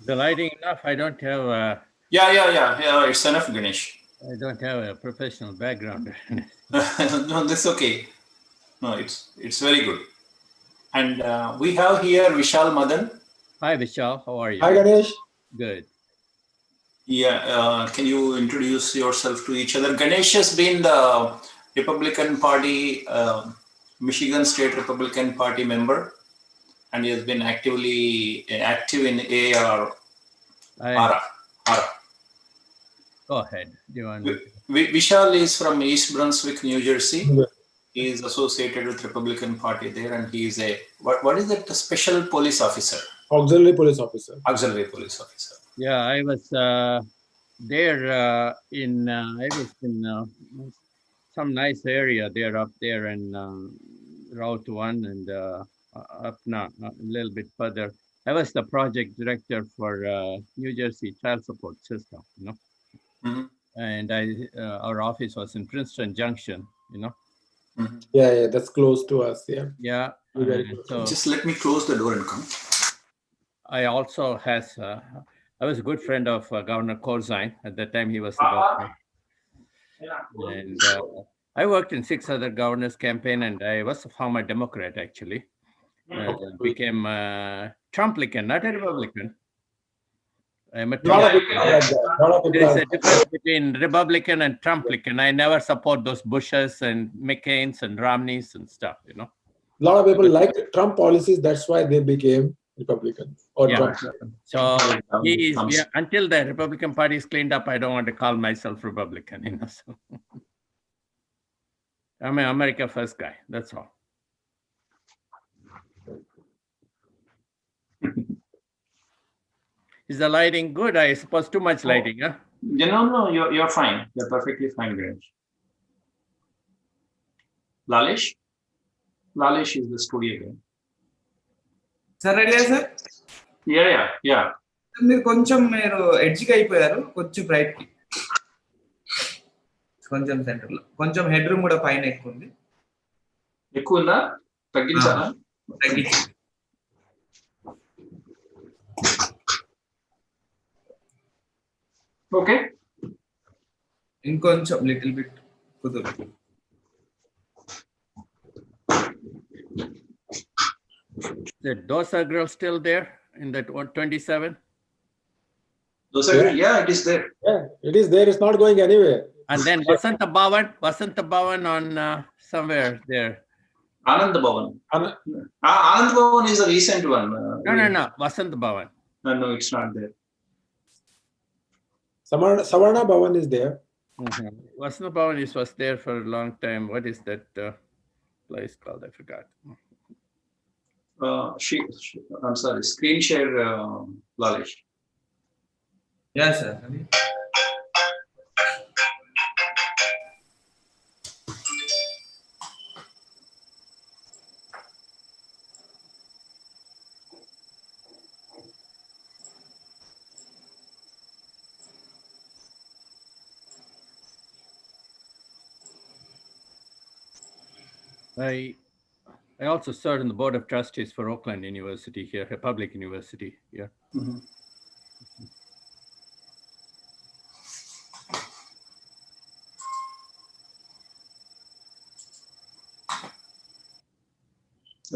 The lighting enough. Yeah. It's enough, Ganesh. I don't have a professional background. No, that's okay. No, it's very good. And we have here Vishal Madan. Hi, Vishal. How are you? Hi Ganesh. Good. Yeah, can you introduce yourself to each other? Ganesh has been the Republican Party, Michigan State Republican Party member, and he has been active in AR. I ARA. ARA. Go ahead. Do you want me to? Vishal is from East Brunswick, New Jersey. He is associated with Republican Party there, and he is a what is that? A special police officer, Auxiliary police officer. auxiliary police officer. Yeah, I was there I was in some nice area there up there in Route 1 and up now a little bit further. I was the project director for New Jersey child support system, Mm-hmm. and our office was in Princeton Junction. Mm-hmm. Yeah, that's close to us. Yeah. Yeah, Very and close. so Just let me close the door and come. I also I was a good friend of Governor Corzine. At that time, he was the governor. And I worked in 6 other governors' campaign, and I was a former Democrat, actually. Became Trumplican, not a Republican. I'm a Lot of Trump. people are like that. Lot of people There is are. a difference between Republican and Trumplican. I never support those Bushes and McCains and Romneys and stuff. Lot of people like Trump policies. That's why they became Republican or Yeah. Trump. So until the Republican Party is cleaned up, I don't want to call myself Republican. So. I'm an America First guy. That's all. Is the lighting good? I suppose too much lighting, huh? No, you're fine. You're perfectly fine, Ganesh. Lalish? Lalish is the studio guy. Sir రెడీయా sir Yeah. మీరు ఎడ్జ్కి అయిపోయారు కొంచెం bright కి కొంచెం centre లో కొంచెం head room కూడా పైన ఎక్కువ ఉంది ఎక్కువ ఉందా తగ్గించాలా తగ్గించి ఓకే ఇంకొంచెం లిటిల్ బిట్ కుదురు The Dosa girl still there in that 127? Dosa girl, yeah, it is there. Yeah, it is there. It's not going anywhere. And then Vasanta Bhavan on somewhere there. Anand Bhavan. Anand Bhavan is a recent one. No. Vasanta Bhavan. No, it's not there. Savarna Bhavan is there. Mm-hmm. Vasanta Bhavan was there for a long time. What is that place called? I forgot. I'm sorry. Screen share, Lalish. Yeah, sir. I also served in the board of trustees for Oakland University here, a public university here. Mm-hmm.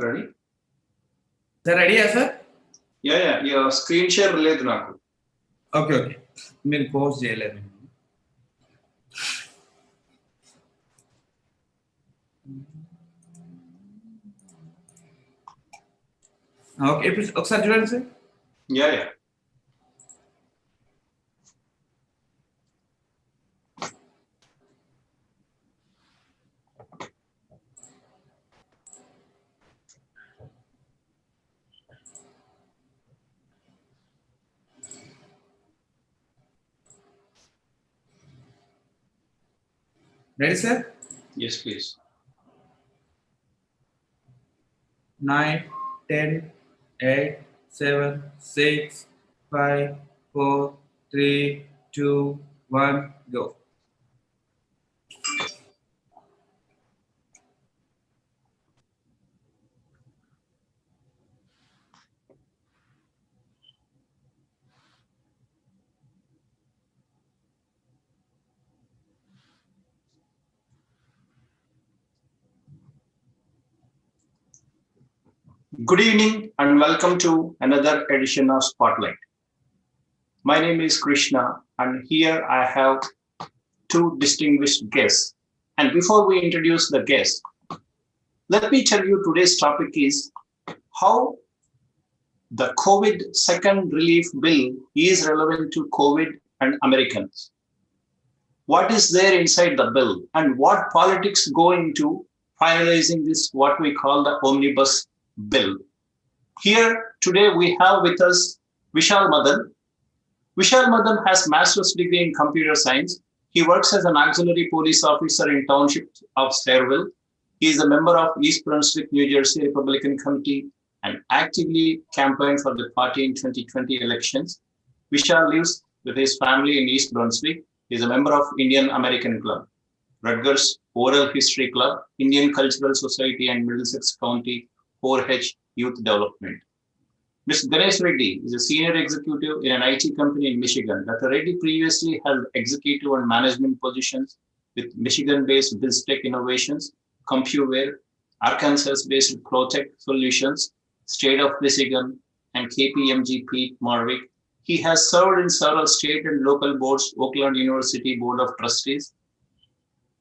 Ready? Sir రెడీయా sir yeah screen share లేదు నాకు okay మీరు course చేయలేదు okay ఇప్పుడు ఒకసారి చూడండి sir yeah ready sir yes please 9 10 8 7 6 5 4 3 2 1 go Good evening and welcome to another edition of Spotlight. My name is Krishna and here I have two distinguished guests. And before we introduce the guests, let me tell you today's topic is how the COVID second relief bill is relevant to COVID and Americans. What is there inside the bill and what politics go into finalizing this, what we call the omnibus bill. Here today we have with us Vishal Madan. Vishal Madan has master's degree in computer science. He works as an auxiliary police officer in township of Sayreville. He is a member of East Brunswick, New Jersey Republican Committee and actively campaigned for the party in 2020 elections. Vishal lives with his family in East Brunswick. He is a member of Indian American Club, Rutgers Oral History Club, Indian Cultural Society and Middlesex County 4H Youth Development. Mr. Ganesh Reddy is a senior executive in an IT company in Michigan. Dr. Reddy previously held executive and management positions with Michigan-based BizTech Innovations, CompuWare, Arkansas-based ProTech Solutions, State of Michigan, and KPMG Pete Marwick. He has served in several state and local boards, Oakland University Board of Trustees,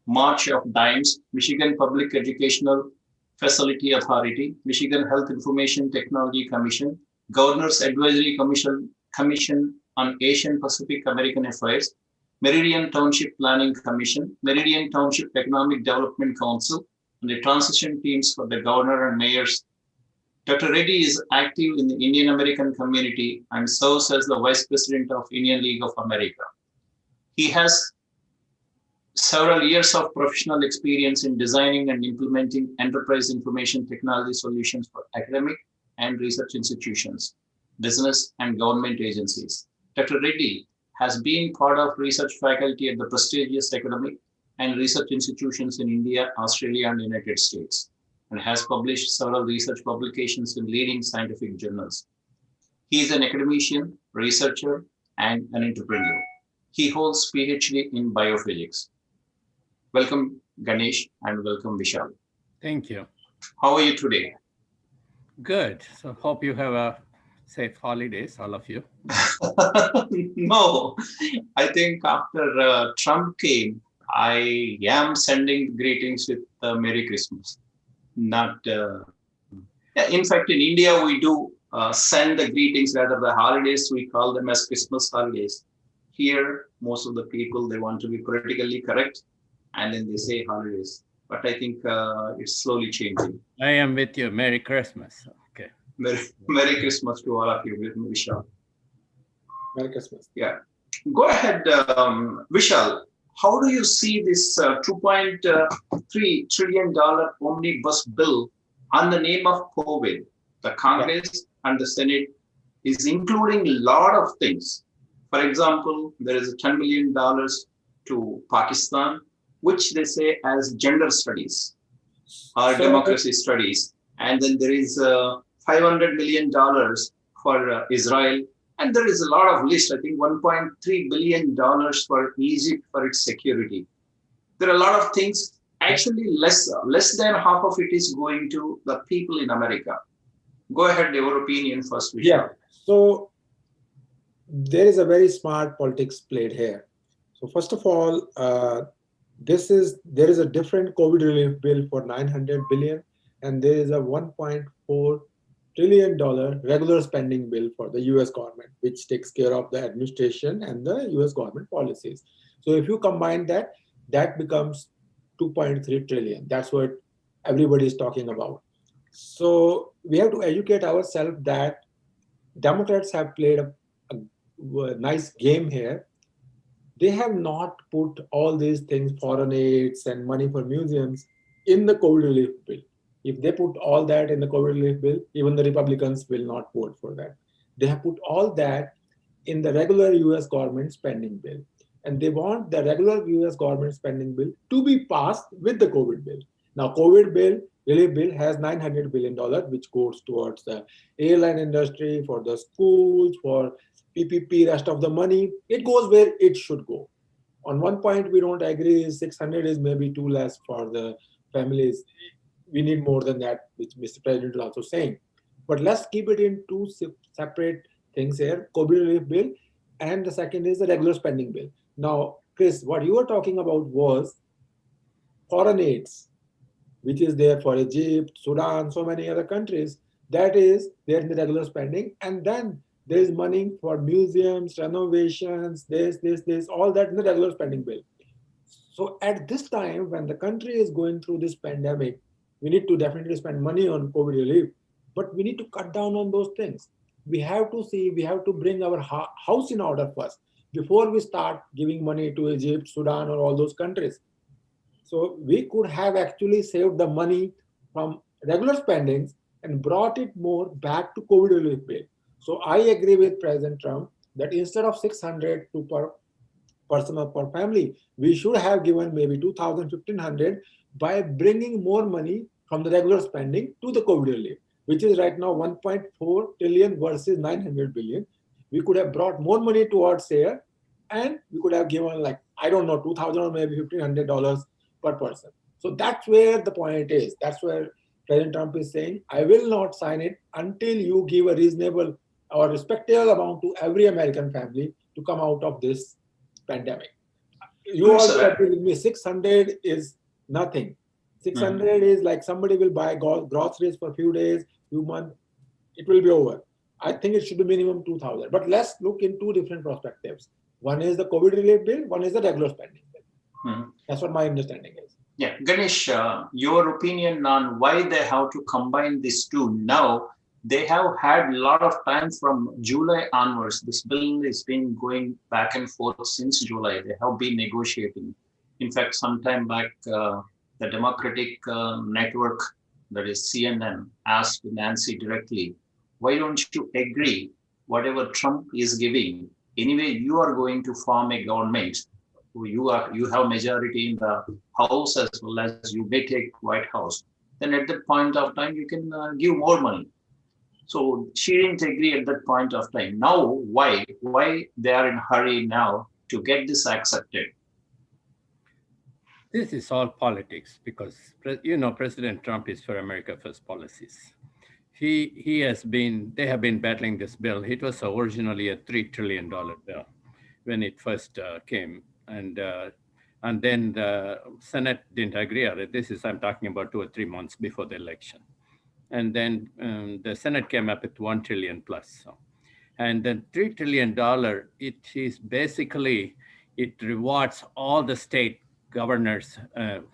March of Dimes, Michigan Public Educational Facility Authority, Michigan Health Information Technology Commission, Governor's Advisory Commission on Asian Pacific American Affairs, Meridian Township Planning Commission, Meridian Township Economic Development Council, and the transition teams for the governor and mayors. Dr. Reddy is active in the Indian American community and serves as the Vice President of Indian League of America. He has several years of professional experience in designing and implementing enterprise information technology solutions for academic and research institutions, business and government agencies. Dr. Reddy has been part of research faculty at the prestigious academic and research institutions in India, Australia, and United States, and has published several research publications in leading scientific journals. He is an academician, researcher, and an entrepreneur. He holds PhD in biophysics. Welcome, Ganesh, and welcome, Vishal. Thank you. How are you today? Good. So hope you have a safe holidays, all of you. No, I think after Trump came, I am sending greetings with Merry Christmas. Not, in fact, in India, we do send the greetings rather the holidays. We call them as Christmas holidays. Here, most of the people, they want to be politically correct and then they say holidays. But I think it's slowly changing. I am with you. Merry Christmas. Okay. Merry Christmas to all of you, Vishal. Merry Christmas. Yeah. Go ahead, Vishal. How do you see this $2.3 trillion omnibus bill on the name of COVID? The Congress and the Senate is including a lot of things. For example, there is $10 million to Pakistan, which they say as gender studies or democracy studies. And then there is $500 million for Israel. And there is a lot of list, I think $1.3 billion for Egypt for its security. There are a lot of things, actually less than half of it is going to the people in America. Go ahead, your opinion first, Vishal. Yeah, so there is a very smart politics played here. So first of all, there is a different COVID relief bill for $900 billion, and there is a $1.4 trillion regular spending bill for the US government, which takes care of the administration and the US government policies. So if you combine that, that becomes 2.3 trillion. That's what everybody is talking about. So we have to educate ourselves that Democrats have played a nice game here. They have not put all these things, foreign aids and money for museums, in the COVID relief bill. If they put all that in the COVID relief bill, even the Republicans will not vote for that. They have put all that in the regular US government spending bill. And they want the regular US government spending bill to be passed with the COVID bill. Now, COVID bill, relief bill has $900 billion, which goes towards the airline industry, for the schools, for PPP, rest of the money. It goes where it should go. On one point, we don't agree, 600 is maybe too less for the families. We need more than that, which Mr. President is also saying. But let's keep it in two separate things here: COVID relief bill, and the second is the regular spending bill. Now, Chris, what you were talking about was foreign aids, which is there for Egypt, Sudan, so many other countries. That is there in the regular spending. And then there is money for museums, renovations, this, all that in the regular spending bill. So at this time, when the country is going through this pandemic, we need to definitely spend money on COVID relief, but we need to cut down on those things. We have to bring our house in order first before we start giving money to Egypt, Sudan, or all those countries. So we could have actually saved the money from regular spendings and brought it more back to COVID relief bill. So I agree with President Trump that instead of 600 to per person or per family, we should have given maybe 2,000, 1,500 by bringing more money from the regular spending to the COVID relief, which is right now 1.4 trillion versus 900 billion. We could have brought more money towards here, and we could have given, like, I don't know, 2,000 or maybe $1,500 per person. So that's where the point is. That's where President Trump is saying, I will not sign it until you give a reasonable or respectable amount to every American family to come out of this pandemic. You Good, also sir. agree with me, 600 is nothing. 600 is like somebody will buy groceries for a few days, few months, it will be over. I think it should be minimum 2,000. But let's look in two different perspectives. One is the COVID relief bill, one is the regular spending bill. That's what my understanding is. Yeah, Ganesh, your opinion on why they have to combine these two now? They have had a lot of time from July onwards. This bill has been going back and forth since July. They have been negotiating. In fact, sometime back, the Democratic network, that is CNN, asked Nancy directly, why don't you agree whatever Trump is giving? Anyway, you are going to form a government. You have majority in the House as well as you may take White House. Then at that point of time, you can give more money. So she didn't agree at that point of time. Now, why? Why they are in a hurry now to get this accepted? This is all politics because, President Trump is for America First policies. He has been, they have been battling this bill. It was originally a $3 trillion bill when it first came. And then the Senate didn't agree on it. I'm talking about 2 or 3 months before the election. And then the Senate came up with 1 trillion plus. So. And then $3 trillion, it is basically, it rewards all the state governors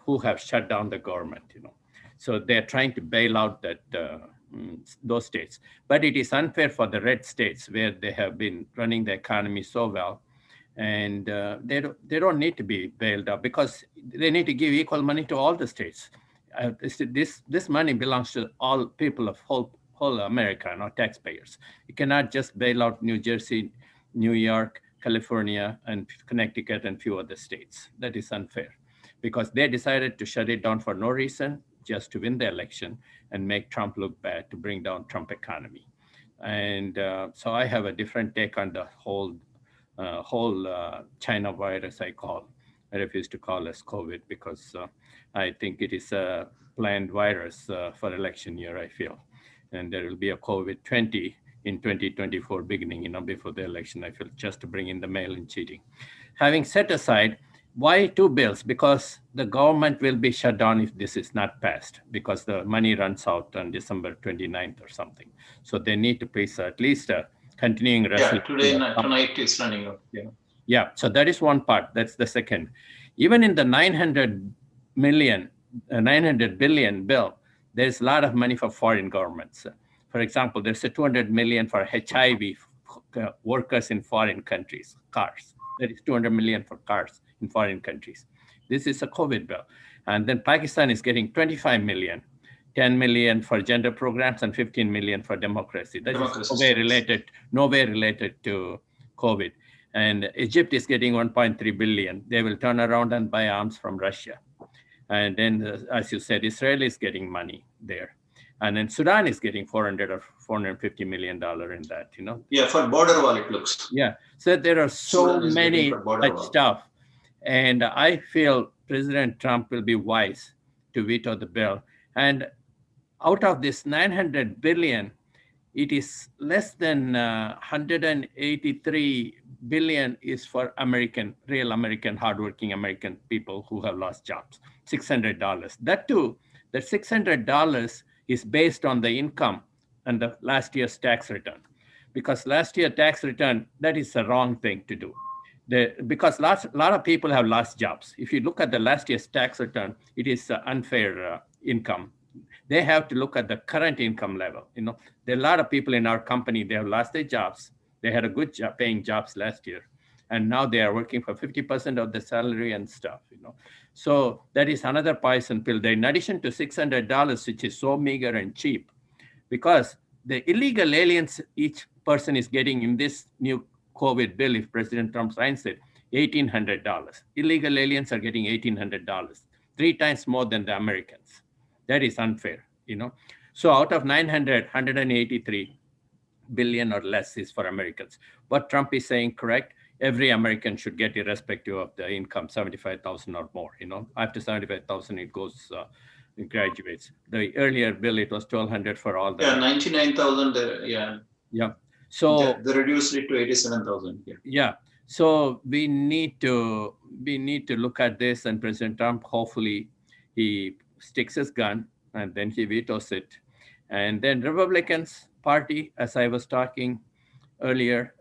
who have shut down the government, So they're trying to bail out those states. But it is unfair for the red states where they have been running the economy so well. And they don't need to be bailed out because they need to give equal money to all the states. This money belongs to all people of whole America, not taxpayers. You cannot just bail out New Jersey, New York, California, and Connecticut and few other states. That is unfair because they decided to shut it down for no reason, just to win the election and make Trump look bad, to bring down Trump economy. And so I have a different take on the whole China virus, I refuse to call as COVID because I think it is a planned virus for election year, I feel. And there will be a COVID-20 in 2024 beginning, before the election, I feel, just to bring in the mail-in cheating. Having set aside, why two bills? Because the government will be shut down if this is not passed, because the money runs out on December 29th or something. So they need to place at least a continuing resolution. Yeah, tonight is running out. Yeah, so that is one part. That's the second. Even in the 900 billion bill, there's a lot of money for foreign governments. For example, there's a 200 million for HIV workers in foreign countries, cars. There is 200 million for cars in foreign countries. This is a COVID bill. And then Pakistan is getting 25 million, 10 million for gender programs and 15 million for democracy. That is nowhere related to COVID. And Egypt is getting 1.3 billion. They will turn around and buy arms from Russia. And then, as you said, Israel is getting money there. And then Sudan is getting 400 or $450 million in that, Yeah, for border wall, it looks. Yeah, so there are so many such stuff. And I feel President Trump will be wise to veto the bill. And out of this 900 billion, it is less than 183 billion is for real American, hardworking American people who have lost jobs. $600. That too, the $600 is based on the income and the last year's tax return. Because last year tax return, that is the wrong thing to do. Because a lot of people have lost jobs. If you look at the last year's tax return, it is unfair income. They have to look at the current income level. There are a lot of people in our company, they have lost their jobs. They had a good job paying jobs last year. And now they are working for 50% of the salary and stuff. So that is another poison pill. In addition to $600, which is so meager and cheap, because the illegal aliens each person is getting in this new COVID bill, if President Trump signs it, $1,800. Illegal aliens are getting $1,800, 3 times more than the Americans. That is unfair, So out of 183 billion or less is for Americans. What Trump is saying, correct? Every American should get, irrespective of the income, 75,000 or more. After 75,000, it goes, it graduates. The earlier bill, it was 1,200 for all the. Yeah, 99,000. Yeah. Yeah. So they reduced it to 87,000. Yeah. Yeah. So we need to look at this, and President Trump, hopefully, he sticks his gun and then he vetoes it. And then Republicans Party, as I was talking earlier,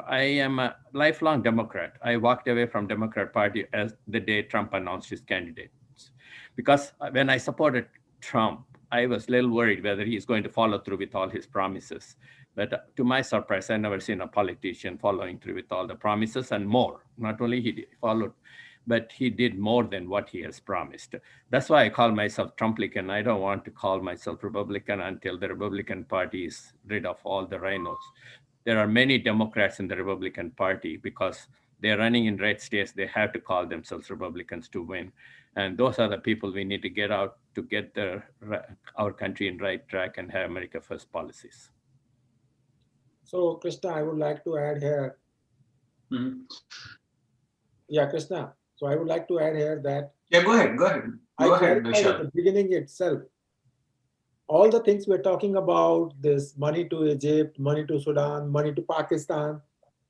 I am a lifelong Democrat. I walked away from Democrat Party as the day Trump announced his candidates. Because when I supported Trump, I was a little worried whether he's going to follow through with all his promises. But to my surprise, I've never seen a politician following through with all the promises and more. Not only he followed, but he did more than what he has promised. That's why I call myself Trumplican. I don't want to call myself Republican until the Republican Party is rid of all the rhinos. There are many Democrats in the Republican Party because they're running in red states. They have to call themselves Republicans to win. And those are the people we need to get out to get our country in right track and have America First policies. So, Krishna, I would like to add here. Mm-hmm. Yeah, Krishna. So I would like to add here that. Yeah, go ahead. I clarified at the beginning itself. All the things we're talking about, this money to Egypt, money to Sudan, money to Pakistan,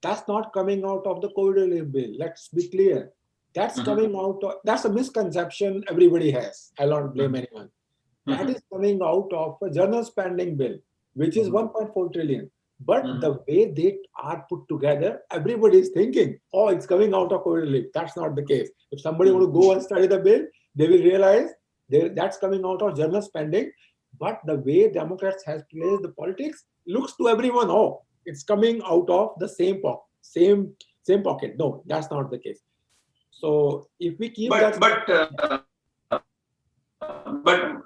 that's not coming out of the COVID relief bill. Let's be clear. That's coming out of, that's a misconception everybody has. I'll not blame anyone. That is coming out of a general spending bill, which is 1.4 trillion. But the way they are put together, everybody is thinking, oh, it's coming out of COVID relief. That's not the case. If somebody want to go and study the bill, they will realize that's coming out of general spending. But the way Democrats has placed the politics looks to everyone, oh, it's coming out of the same pocket. No, that's not the case. So if we keep but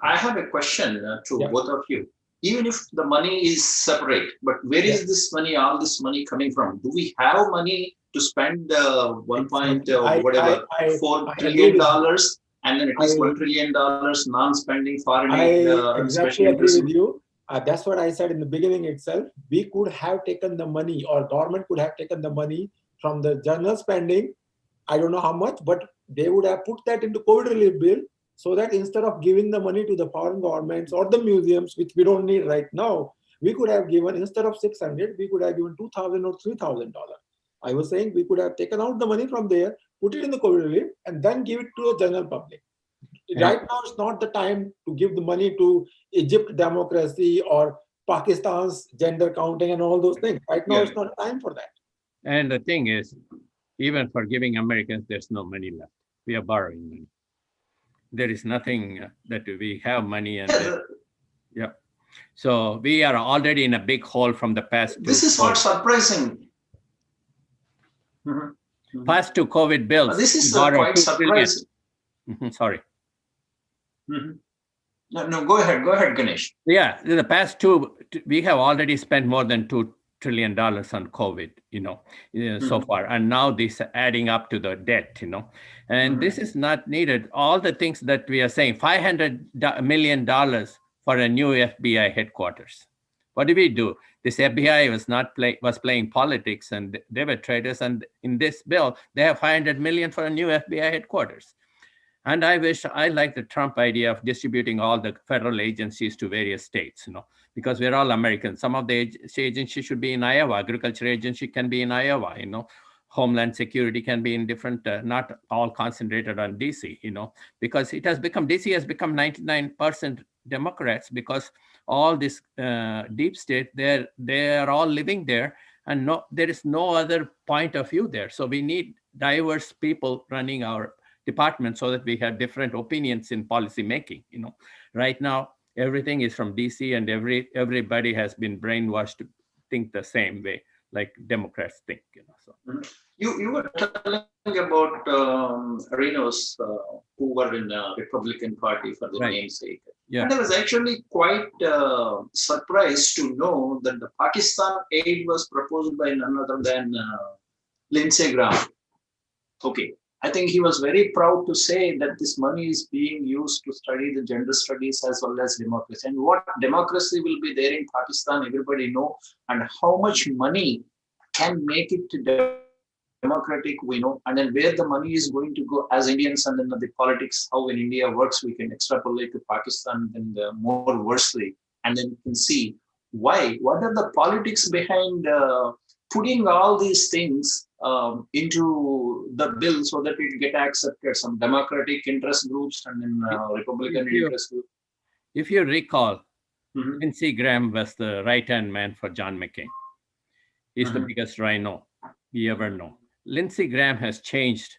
I have a question to both of you. Even if the money is separate, but where is this money, all this money coming from? Do we have money to spend $4 trillion, and then at least $1 trillion non-spending foreign aid? Exactly agree with you. That's what I said in the beginning itself. We could have taken the money, or government could have taken the money from the general spending. I don't know how much, but they would have put that into COVID relief bill, so that instead of giving the money to the foreign governments or the museums, which we don't need right now, we could have given, instead of $600, we could have given $2,000 or $3,000. I was saying we could have taken out the money from there, put it in the COVID relief, and then give it to the general public. Right now, it's not the time to give the money to Egypt democracy or Pakistan's gender counting and all those things. Right now, it's not time for that. And the thing is, even for giving Americans, there's no money left. We are borrowing money. There is nothing that we have money and so we are already in a big hole from the past. This is what's surprising. Past two COVID bills. This is quite surprising. Sorry. No, go ahead, Ganesh. Yeah, the past two, we have already spent more than $2 trillion on COVID, so far. And now this adding up to the debt, and this is not needed. All the things that we are saying, $500 million for a new FBI headquarters. What did we do? This FBI was playing politics, and they were traitors. And in this bill, they have $500 million for a new FBI headquarters. And I like the Trump idea of distributing all the federal agencies to various states, because we're all Americans. Some of the agencies should be in Iowa. Agriculture agency can be in Iowa, Homeland Security can be in different, not all concentrated on DC, because DC has become 99% Democrats, because all this deep state, they are all living there, and there is no other point of view there. So we need diverse people running our department so that we have different opinions in policy making. Right now everything is from DC, and everybody has been brainwashed to think the same way like Democrats think. So you were telling about Rhinos who were in the Republican Party for the Right. namesake. Yeah. And I was actually quite surprised to know that the Pakistan aid was proposed by none other than Lindsey Graham. Okay. I think he was very proud to say that this money is being used to study the gender studies as well as democracy. And what democracy will be there in Pakistan, everybody know, and how much money can make it to democratic, we know, and then where the money is going to go as Indians, and then the politics, how in India works, we can extrapolate to Pakistan and more worsely, and then you can see what are the politics behind putting all these things into the bill so that it get accepted, some democratic interest groups and then Republican interest groups. If you recall, Lindsey Graham was the right-hand man for John McCain. He's the biggest rhino we ever know. Lindsey Graham has changed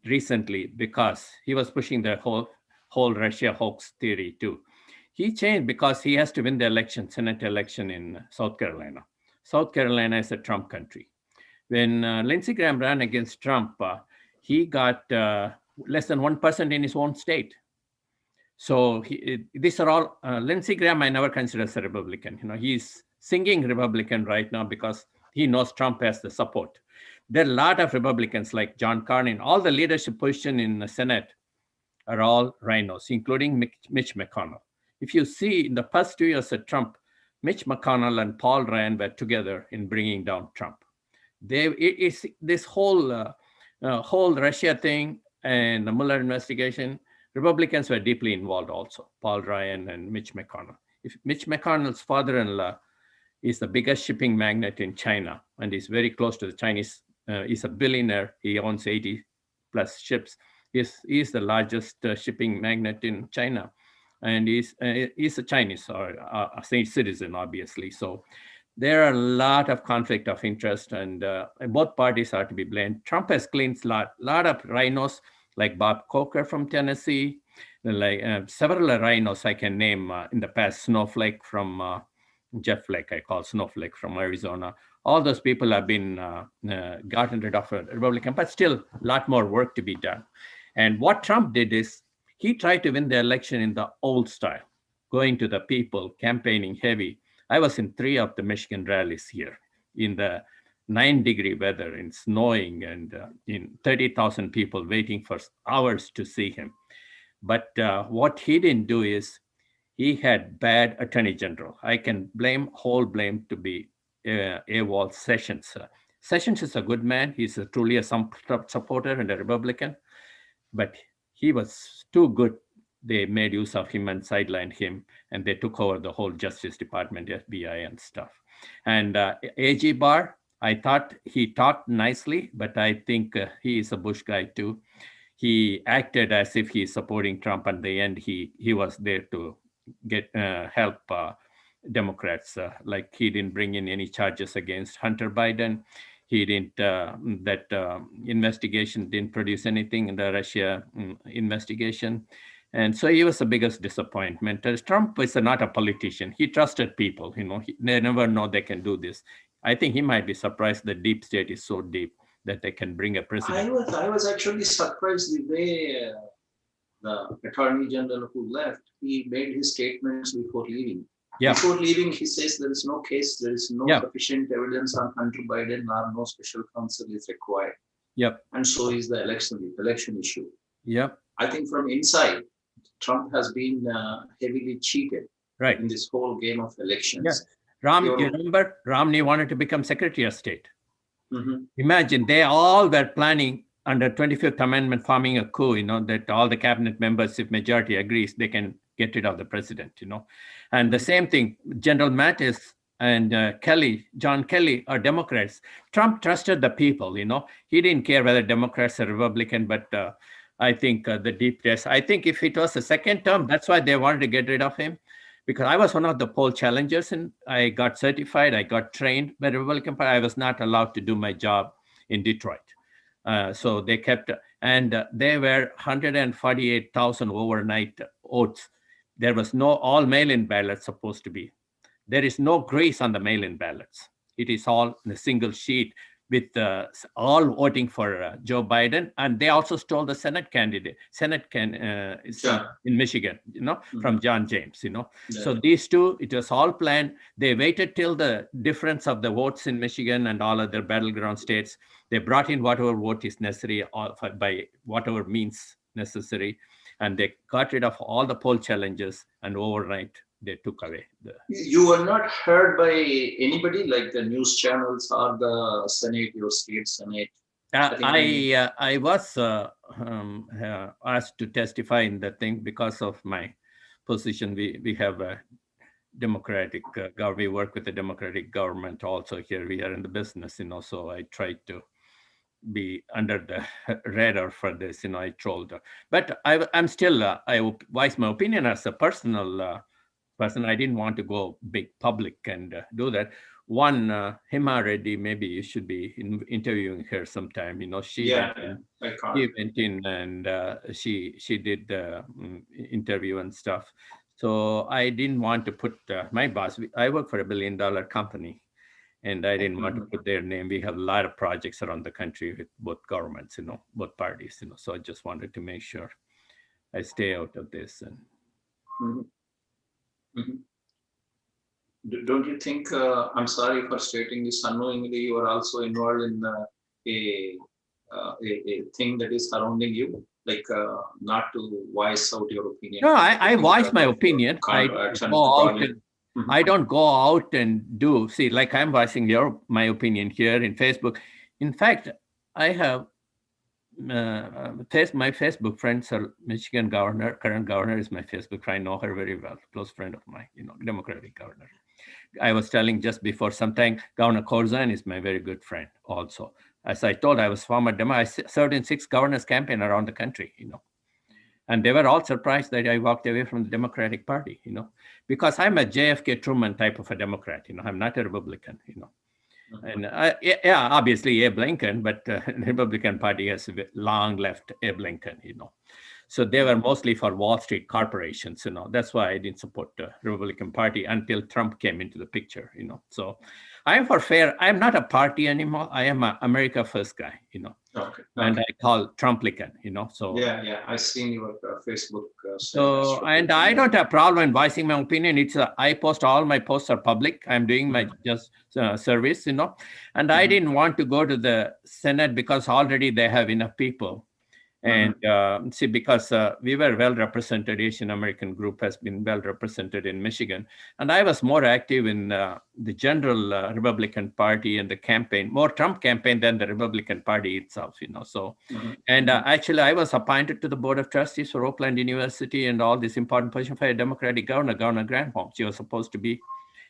recently because he was pushing the whole Russia hoax theory too. He changed because he has to win the election, Senate election in South Carolina. South Carolina is a Trump country. When Lindsey Graham ran against Trump, he got less than 1% in his own state. So these are all, Lindsey Graham I never consider as a Republican. He's singing Republican right now because he knows Trump has the support. There are a lot of Republicans like John Cornyn, all the leadership position in the Senate are all rhinos, including Mitch McConnell. If you see in the past 2 years of Trump, Mitch McConnell and Paul Ryan were together in bringing down Trump. This whole Russia thing and the Mueller investigation, Republicans were deeply involved also, Paul Ryan and Mitch McConnell. If Mitch McConnell's father-in-law is the biggest shipping magnate in China, and he's very close to the Chinese, he's a billionaire, he owns 80 plus ships. He's the largest shipping magnate in China. And he's a Chinese or a citizen, obviously. So there are a lot of conflict of interest, and both parties are to be blamed. Trump has cleaned a lot of rhinos, like Bob Corker from Tennessee, like several rhinos I can name in the past. Snowflake from Jeff Flake, I call Snowflake from Arizona. All those people have been gotten rid of a Republican, but still a lot more work to be done. And what Trump did is he tried to win the election in the old style, going to the people, campaigning heavy. I was in 3 of the Michigan rallies here in the 9-degree weather, in snowing, and in 30,000 people waiting for hours to see him. But what he didn't do is he had bad attorney general. I can whole blame to be AWOL Sessions. Sessions is a good man. He's truly a supporter and a Republican, but he was too good. They made use of him and sidelined him, and they took over the whole Justice Department, FBI and stuff. And AG Barr, I thought he talked nicely, but I think he is a Bush guy too. He acted as if he's supporting Trump. At the end, he was there to get help Democrats. Like he didn't bring in any charges against Hunter Biden. He didn't, that investigation didn't produce anything in the Russia investigation. And so he was the biggest disappointment. Trump is not a politician. He trusted people, they never know they can do this. I think he might be surprised the deep state is so deep that they can bring a president. I was actually surprised the way the Attorney General who left, he made his statements before leaving. Yeah. Before leaving, he says there is no case, there is no sufficient evidence on Hunter Biden, or no special counsel is required. Yep. And so is the election issue. Yep. I think from inside, Trump has been heavily cheated in this whole game of elections. Yes. You remember Romney wanted to become Secretary of State. Imagine they all were planning under 25th Amendment forming a coup, that all the cabinet members, if majority agrees, they can get rid of the president, And the same thing, General Mattis and John Kelly are Democrats. Trump trusted the people, He didn't care whether Democrats or Republican, but I think the deep test, I think if it was a second term, that's why they wanted to get rid of him. Because I was one of the poll challengers and I got certified, I got trained by the Republican Party. I was not allowed to do my job in Detroit. So they kept, and there were 148,000 overnight votes. There was no all mail-in ballots supposed to be. There is no grace on the mail-in ballots. It is all in a single sheet with all voting for Joe Biden. And they also stole the Senate candidate, in Michigan, from John James, Yeah. So these two, it was all planned. They waited till the difference of the votes in Michigan and all other battleground states. They brought in whatever vote is necessary by whatever means necessary. And they got rid of all the poll challenges, and overnight they took away You were not heard by anybody, like the news channels or the Senate, your state Senate? I was asked to testify in the thing because of my position. We have a democratic government. We work with the democratic government also here. We are in the business, so I tried to be under the radar for this, I trolled. But I'm still, I voice my opinion as a personal person. I didn't want to go big public and do that. One, Hima Reddy, maybe you should be interviewing her sometime. She went in and she did the interview and stuff. So I didn't want to put my boss. I work for $1 billion company, and I didn't want to put their name. We have a lot of projects around the country with both governments, both parties. So I just wanted to make sure I stay out of this. And Don't you think, I'm sorry for stating this unknowingly, you are also involved in a thing that is surrounding you, like not to voice out your opinion? No, I voice my opinion. I don't go out and do, see, like I'm voicing my opinion here in Facebook. In fact, I have my Facebook friends are Michigan governor. Current governor is my Facebook friend. I know her very well, close friend of mine, Democratic governor. I was telling just before sometime, Governor Corzine is my very good friend also. As I told, I was former I served in 6 governors' campaign around the country, And they were all surprised that I walked away from the Democratic Party, because I'm a JFK Truman type of a Democrat, I'm not a Republican, And obviously Abe Lincoln, but the Republican Party has long left Abe Lincoln, So they were mostly for Wall Street corporations, That's why I didn't support the Republican Party until Trump came into the picture, So I am for fair. I'm not a party anymore. I am an America First guy, And I call Trumplican, So yeah, I seen your Facebook. And I don't have a problem in voicing my opinion. I post all my posts are public. I'm doing my just service, And I didn't want to go to the Senate because already they have enough people. And because we were well represented, Asian American group has been well represented in Michigan. And I was more active in the general Republican Party and the campaign, more Trump campaign than the Republican Party itself, So, and actually I was appointed to the Board of Trustees for Oakland University and all this important position for a Democratic governor, Governor Granholm. She was supposed to be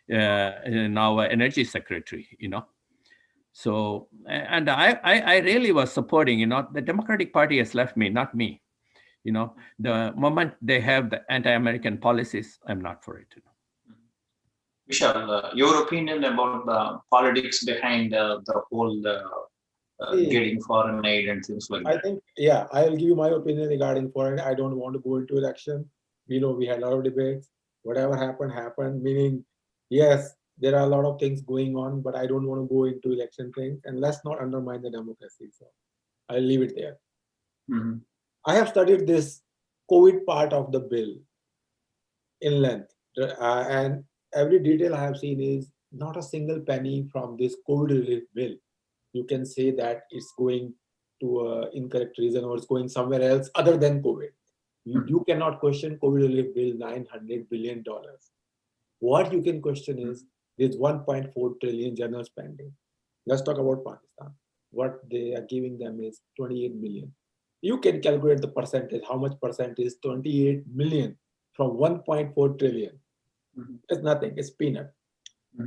now Energy Secretary, So, and I really was supporting, the Democratic Party has left me, not me. The moment they have the anti-American policies, I'm not for it. Vishal, your opinion about the politics behind the whole getting foreign aid and things like that? I think, I'll give you my opinion regarding foreign. I don't want to go into election. We had a lot of debates. Whatever happened, meaning, yes, there are a lot of things going on, but I don't want to go into election things, and let's not undermine the democracy. So I'll leave it there. I have studied this COVID part of the bill in length, and every detail I have seen is not a single penny from this COVID relief bill. You can say that it's going to an incorrect reason or it's going somewhere else other than COVID. You cannot question COVID relief bill $900 billion. What you can question is there's 1.4 trillion general spending. Let's talk about Pakistan. what they are giving them is 28 million. You can calculate the percentage, how much percent is 28 million from 1.4 trillion. It's nothing, it's peanut.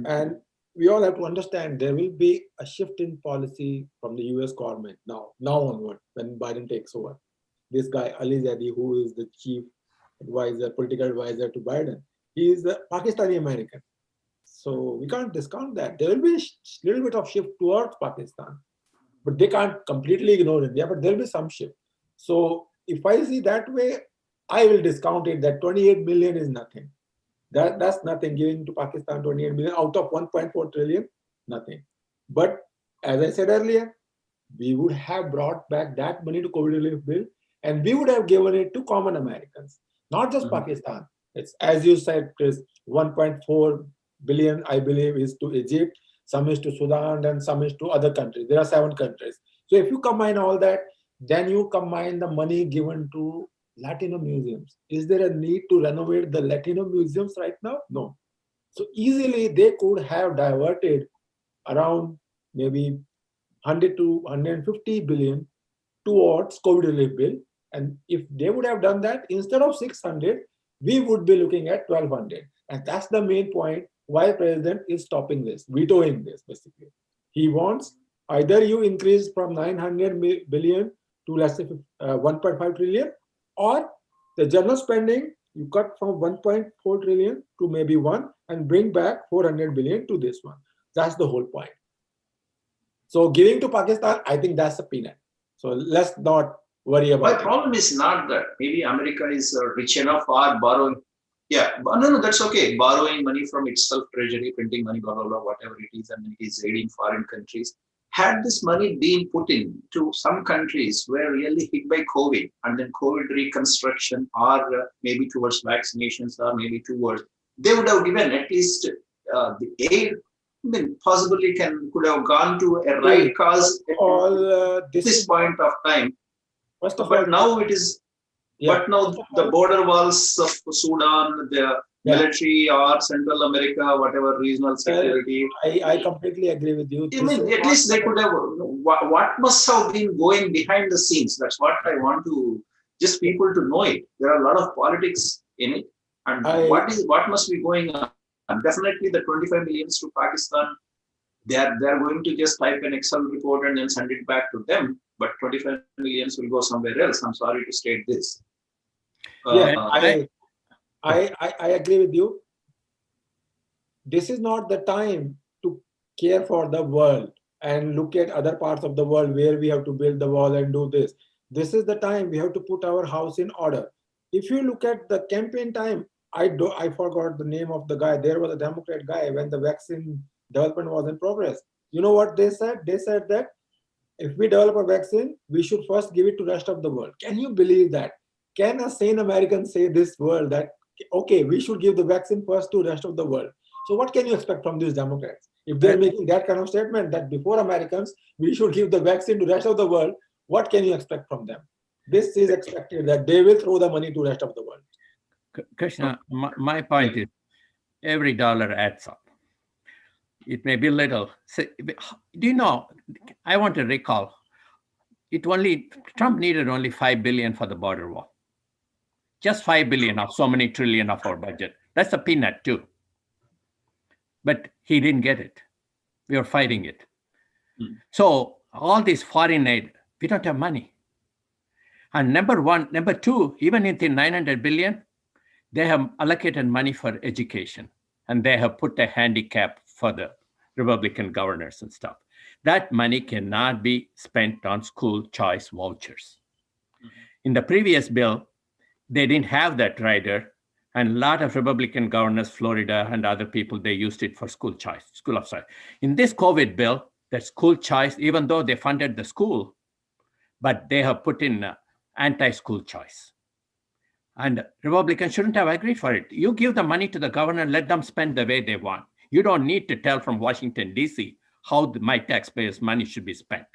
And we all have to understand there will be a shift in policy from the US government now onward when Biden takes over. This guy, Ali Zaidi, who is the chief advisor, political advisor to Biden, he is a Pakistani American. So we can't discount that. There will be a little bit of shift towards Pakistan, but they can't completely ignore India, but there will be some shift. So if I see that way, I will discount it that 28 million is nothing. That's nothing. Giving to Pakistan 28 million out of 1.4 trillion, nothing. But as I said earlier, we would have brought back that money to COVID relief bill, and we would have given it to common Americans, not just Pakistan. It's, as you said, Chris, 1.4 billion, I believe, is to Egypt, some is to Sudan, and some is to other countries. There are 7 countries. So if you combine all that, then you combine the money given to Latino museums. Is there a need to renovate the Latino museums right now? No. So easily they could have diverted around maybe 100 to 150 billion towards COVID relief bill. And if they would have done that, instead of 600, we would be looking at 1200. And that's the main point why President is stopping this, vetoing this basically. He wants either you increase from 900 billion to let's say 1.5 trillion, or the general spending you cut from 1.4 trillion to maybe 1 and bring back 400 billion to this one. That's the whole point. So giving to Pakistan, I think that's a peanut. So let's not worry about it. My problem is not that maybe America is rich enough or borrowing. Yeah, no, that's okay. Borrowing money from itself, treasury, printing money, blah, blah, blah, whatever it is, and it is aiding foreign countries. Had this money been put in to some countries where really hit by COVID and then COVID reconstruction or maybe towards vaccinations or maybe towards, they would have given at least the aid. I mean, possibly could have gone to a right cause at this point of time. First of but all, now it is. Yeah. But now the border walls of Sudan, the military or Central America, whatever regional security. I completely agree with you. I mean, at least they could have. What must have been going behind the scenes? That's what I want to just people to know it. There are a lot of politics in it, and what must be going on? And definitely the 25 millions to Pakistan, they are going to just type an Excel report and then send it back to them. But 25 millions will go somewhere else. I'm sorry to state this. I agree with you. This is not the time to care for the world and look at other parts of the world where we have to build the wall and do this. This is the time we have to put our house in order. If you look at the campaign time, I forgot the name of the guy. There was a Democrat guy when the vaccine development was in progress. You know what they said? They said that if we develop a vaccine, we should first give it to the rest of the world. Can you believe that? Can a sane American say this world that, okay, we should give the vaccine first to the rest of the world? So what can you expect from these Democrats? If they're making that kind of statement that before Americans, we should give the vaccine to the rest of the world, what can you expect from them? This is expected that they will throw the money to the rest of the world. Krishna, my point is every dollar adds up. It may be little. So, do you know, I want to recall, Trump needed only 5 billion for the border wall. Just 5 billion of so many trillion of our budget. That's a peanut too. But he didn't get it. We are fighting it. So all this foreign aid, we don't have money. And number two, even in the 900 billion, they have allocated money for education. And they have put a handicap for the Republican governors and stuff. That money cannot be spent on school choice vouchers. In the previous bill, they didn't have that rider. And a lot of Republican governors, Florida and other people, they used it for school of choice. In this COVID bill, that school choice, even though they funded the school, but they have put in anti-school choice. And Republicans shouldn't have agreed for it. You give the money to the governor, let them spend the way they want. You don't need to tell from Washington, D.C. how my taxpayers' money should be spent.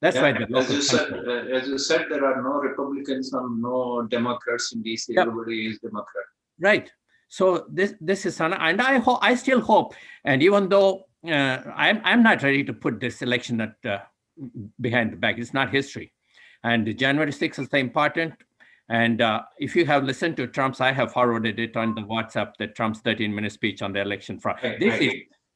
That's why the as you said, there are no Republicans and no Democrats in D.C. Yep. Everybody is Democrat. Right. So this is, and I still hope. And even though I'm not ready to put this election at behind the back. It's not history. And January 6th is the important. And if you have listened to Trump's, I have forwarded it on the WhatsApp, that Trump's 13-minute speech on the election fraud.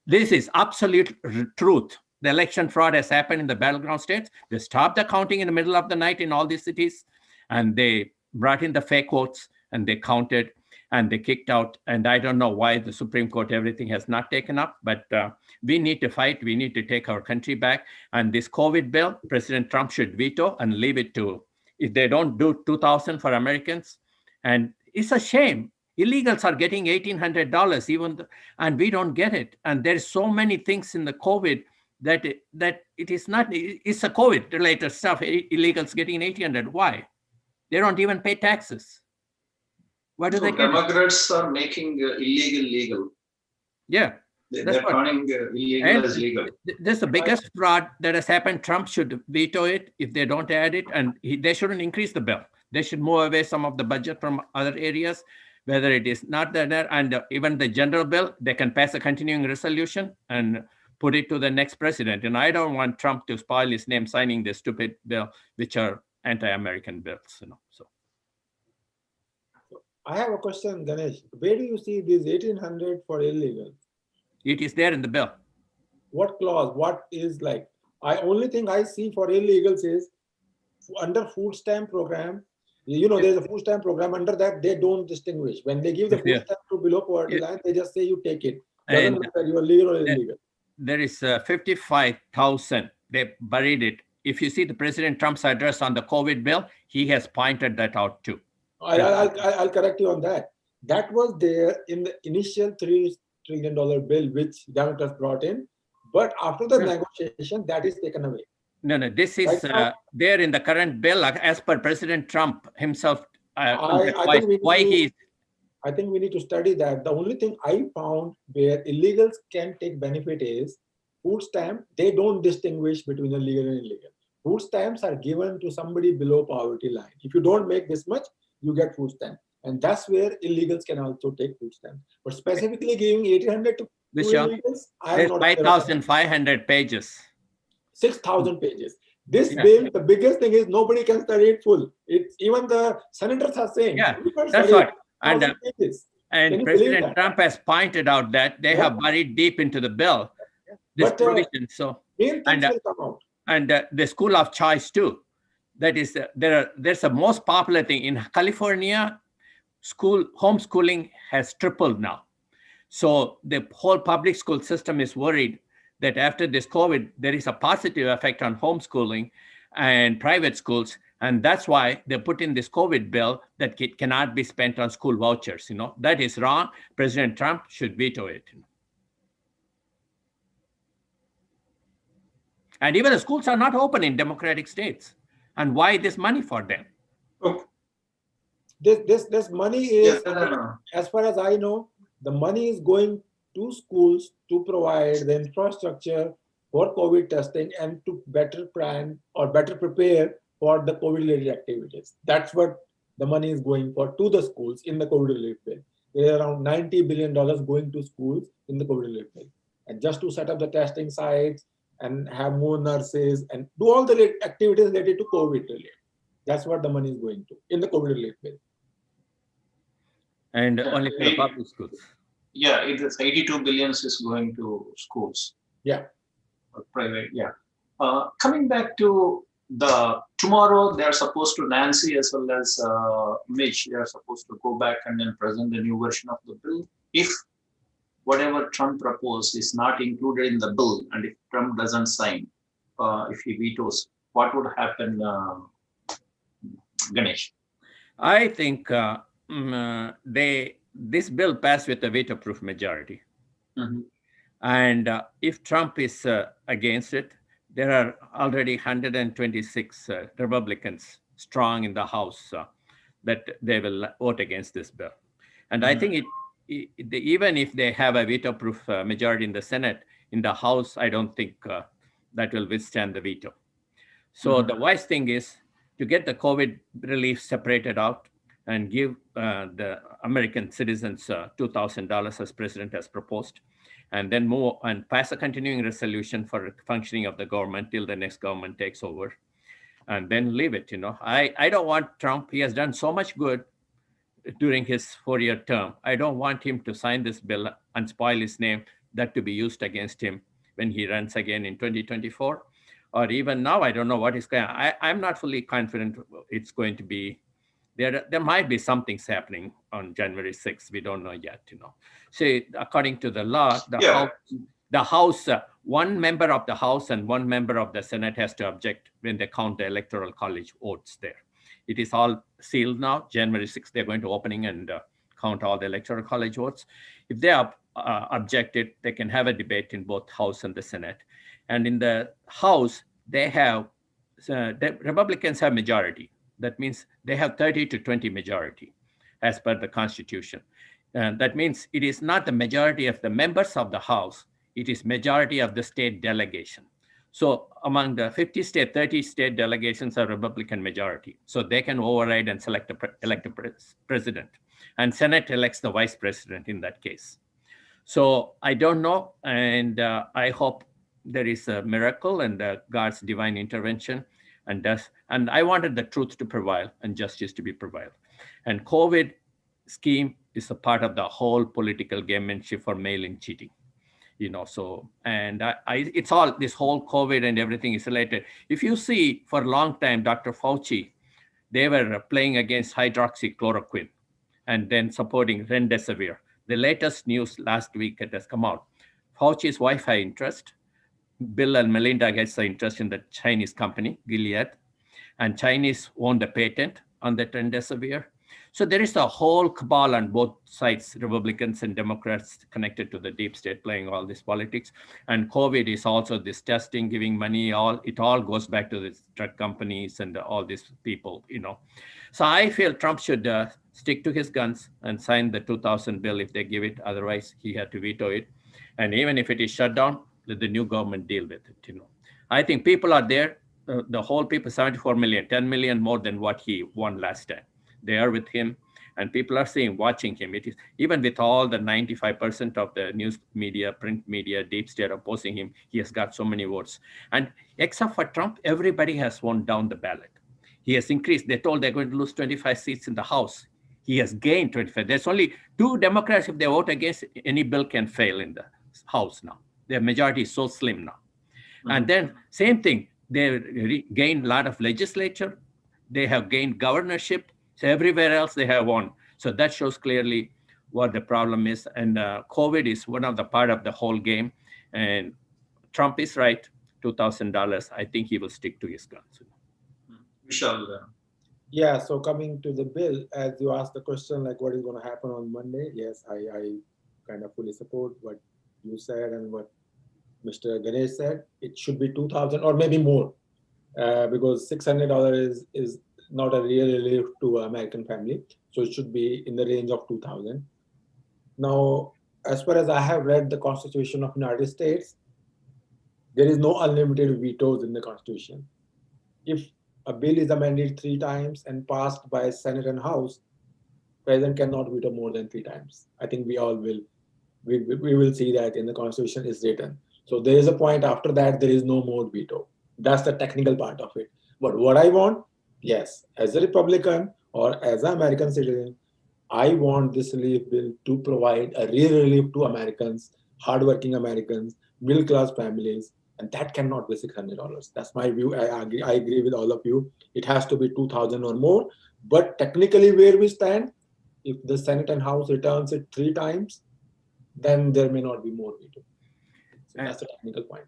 This is absolute truth. The election fraud has happened in the battleground states. They stopped the counting in the middle of the night in all these cities, and they brought in the fake votes, and they counted, and they kicked out. And I don't know why the Supreme Court, everything has not taken up, but we need to fight. We need to take our country back. And this COVID bill, President Trump should veto and leave it to, if they don't do $2,000 for Americans. And it's a shame. Illegals are getting $1,800 and we don't get it. And there's so many things in the COVID that it is not, it's a COVID related stuff. Illegals getting $1,800. Why? They don't even pay taxes. Why do they get Democrats are making illegal legal. Yeah. They're turning illegal as legal. This is the biggest fraud that has happened. Trump should veto it if they don't add it, and they shouldn't increase the bill. They should move away some of the budget from other areas, whether it is not there, and even the general bill, they can pass a continuing resolution and put it to the next president. And I don't want Trump to spoil his name signing this stupid bill, which are anti-American bills. So I have a question, Ganesh. Where do you see these 1,800 for illegal? it is there in the bill. What clause? What is like? Only thing I see for illegals is under food stamp program. There's a food stamp program. Under that, they don't distinguish. When they give the food stamp to below poverty line, they just say you take it. Doesn't matter you are legal or illegal. There is 55,000. They buried it. If you see the President Trump's address on the COVID bill, he has pointed that out too. I'll correct you on that. That was there in the initial $3 trillion bill, which Democrats brought in. But after the negotiation, that is taken away. No, this is there in the current bill, as per President Trump himself. I think we need to study that. The only thing I found where illegals can take benefit is food stamp. They don't distinguish between the legal and illegal. Food stamps are given to somebody below poverty line. If you don't make this much, you get food stamp. And that's where illegals can also take food stamp. But specifically giving 1,800 to illegals, there's 5,500 pages. 6,000 pages. This bill, the biggest thing is nobody can study it full. It's even the senators are saying. Yeah, that's what. And President Trump has pointed out that they have buried deep into the bill this provision. So will come out. And the school of choice too. That is, there's a most popular thing in California. Homeschooling has tripled now. So the whole public school system is worried that after this COVID, there is a positive effect on homeschooling and private schools. And that's why they put in this COVID bill that it cannot be spent on school vouchers. That is wrong. President Trump should veto it. And even the schools are not open in democratic states. And why this money for them? Okay. This money is, as far as I know, the money is going to schools to provide the infrastructure for COVID testing and to better plan or better prepare for the COVID-related activities. That's what the money is going for to the schools in the COVID relief bill. There are around $90 billion going to schools in the COVID relief bill. And just to set up the testing sites and have more nurses and do all the activities related to COVID relief. That's what the money is going to in the COVID relief bill. And only for the public schools. Yeah, it is 82 billion is going to schools. Yeah. Private, yeah. Coming back to tomorrow, they are supposed to, Nancy as well as Mitch, they are supposed to go back and then present the new version of the bill. If whatever Trump proposed is not included in the bill, and if Trump doesn't sign, if he vetoes, what would happen, Ganesh? I think this bill passed with a veto-proof majority. Mm-hmm. And if Trump is against it, there are already 126 Republicans strong in the House that they will vote against this bill. And I think even if they have a veto-proof majority in the Senate, in the House, I don't think that will withstand the veto. So the wise thing is to get the COVID relief separated out and give the American citizens $2,000 as president has proposed. and then move and pass a continuing resolution for functioning of the government till the next government takes over, and then leave it. I don't want Trump. He has done so much good during his 4-year term. I don't want him to sign this bill and spoil his name, that to be used against him when he runs again in 2024. Or even now, I don't know what is going on. I'm not fully confident it's going to be. There might be some things happening on January 6th. We don't know yet. So according to the law, the House, one member of the House and one member of the Senate has to object when they count the Electoral College votes there. It is all sealed now. January 6th, they're going to opening and count all the Electoral College votes. If they are objected, they can have a debate in both House and the Senate. And in the House, they have, the Republicans have majority. That means they have 30 to 20 majority as per the Constitution. And that means it is not the majority of the members of the House, it is majority of the state delegation. So among the 50 state, 30 state delegations are Republican majority. So they can override and elect a president. And Senate elects the vice president in that case. So I don't know. And I hope there is a miracle and God's divine intervention. And I wanted the truth to prevail and justice to be prevailed. And COVID scheme is a part of the whole political gamemanship for mail-in cheating. So, and it's all, this whole COVID and everything is related. If you see, for a long time, Dr. Fauci, they were playing against hydroxychloroquine and then supporting remdesivir. The latest news last week it has come out. Fauci's wife had interest. Bill and Melinda gets the interest in the Chinese company, Gilead, and Chinese own the patent on the remdesivir. So there is a whole cabal on both sides, Republicans and Democrats, connected to the deep state playing all this politics. And COVID is also this testing, giving money, it all goes back to the drug companies and all these people, So I feel Trump should stick to his guns and sign the 2000 bill if they give it. Otherwise, he had to veto it. And even if it is shut down, let the new government deal with it. I think people are there. The whole people, 74 million, 10 million more than what he won last time. They are with him, and people are watching him. It is even with all the 95% of the news media, print media, deep state opposing him, he has got so many votes. And except for Trump, everybody has won down the ballot. He has increased. They told they're going to lose 25 seats in the House. He has gained 25. There's only 2 Democrats, if they vote against any bill, can fail in the House now. Their majority is so slim now. Mm-hmm. And then same thing, they gained a lot of legislature. They have gained governorship. So everywhere else they have won. So that shows clearly what the problem is. And COVID is one of the part of the whole game. And Trump is right, $2,000. I think he will stick to his guns. Vishal. Yeah, so coming to the bill, as you asked the question, like what is going to happen on Monday? Yes, I kind of fully support what you said and what Mr. Ganesh said. It should be 2,000 or maybe more, because $600 is not a real relief to American family. So it should be in the range of 2,000. Now, as far as I have read the Constitution of the United States, there is no unlimited vetoes in the Constitution. If a bill is amended 3 times and passed by Senate and House, President cannot veto more than 3 times. I think we all will, we will see that in the Constitution is written. So there is a point after that, there is no more veto. That's the technical part of it. But what I want, yes, as a Republican or as an American citizen, I want this relief bill to provide a real relief to Americans, hardworking Americans, middle-class families, and that cannot be $600. That's my view. I agree with all of you. It has to be 2,000 or more. But technically, where we stand, if the Senate and House returns it 3 times, then there may not be more veto. So that's the technical point.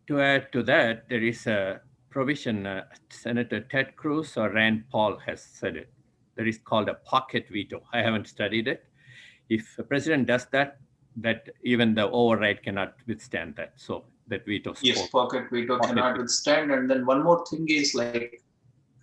To add to that, there is a provision, Senator Ted Cruz or Rand Paul has said it. That is called a pocket veto. I haven't studied it. If the president does that, that even the override cannot withstand that. So that veto. Yes, pocket veto cannot withstand. And then one more thing is like